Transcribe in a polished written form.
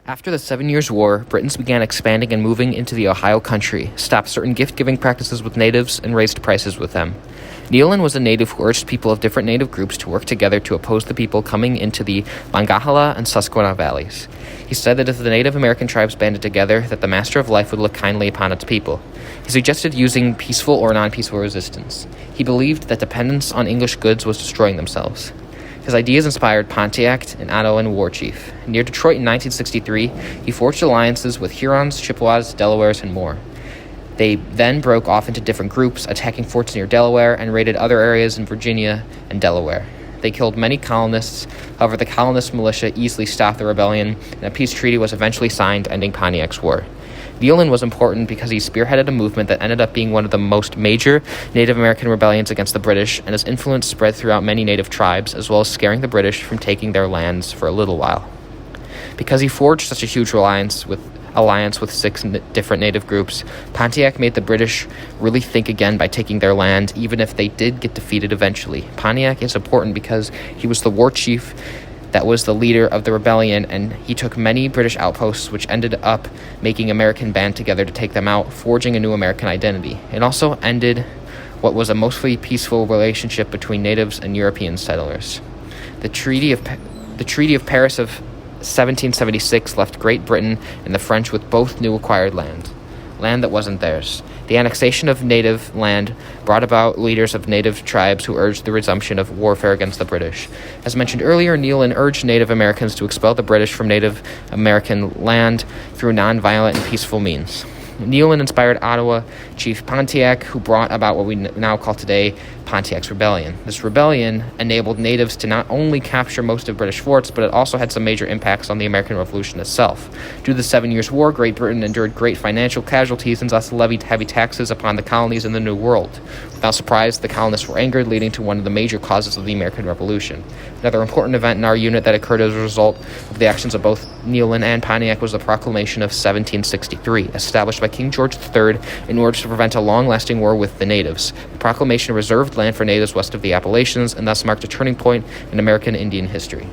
After the 7 Years' War, Britons began expanding and moving into the Ohio country, stopped certain gift-giving practices with natives, and raised prices with them. Neolin was a native who urged people of different native groups to work together to oppose the people coming into the Monongahela and Susquehanna valleys. He said that if the Native American tribes banded together, that the Master of Life would look kindly upon its people. He suggested using peaceful or non-peaceful resistance. He believed that dependence on English goods was destroying themselves. His ideas inspired Pontiac, an Ottawan war chief. Near Detroit in 1963, he forged alliances with Hurons, Chippewas, Delawares, and more. They then broke off into different groups, attacking forts near Delaware and raided other areas in Virginia and Delaware. They killed many colonists. However, the colonist militia easily stopped the rebellion, and a peace treaty was eventually signed, ending Pontiac's war. Neolin was important because he spearheaded a movement that ended up being one of the most major Native American rebellions against the British, and his influence spread throughout many native tribes, as well as scaring the British from taking their lands for a little while. Because he forged such a huge alliance with six different native groups, Pontiac made the British really think again by taking their land, even if they did get defeated eventually. Pontiac is important because he was the war chief that was the leader of the rebellion, and he took many British outposts, which ended up making American band together to take them out, forging a new American identity. It also ended what was a mostly peaceful relationship between natives and European settlers. The Treaty of Paris of 1776 left Great Britain and the French with both new acquired land that wasn't theirs. The annexation of native land brought about leaders of native tribes who urged the resumption of warfare against the British. As mentioned earlier, Neolin urged Native Americans to expel the British from Native American land through nonviolent and peaceful means. Neolin inspired Ottawa Chief Pontiac, who brought about what we now call today Pontiac's Rebellion. This rebellion enabled natives to not only capture most of British forts, but it also had some major impacts on the American Revolution itself. Due to the 7 Years' War, Great Britain endured great financial casualties and thus levied heavy taxes upon the colonies in the New World. Without surprise, the colonists were angered, leading to one of the major causes of the American Revolution. Another important event in our unit that occurred as a result of the actions of both Neolin and Pontiac was the Proclamation of 1763, established by King George III in order to prevent a long-lasting war with the natives. The proclamation reserved land for natives west of the Appalachians and thus marked a turning point in American Indian history.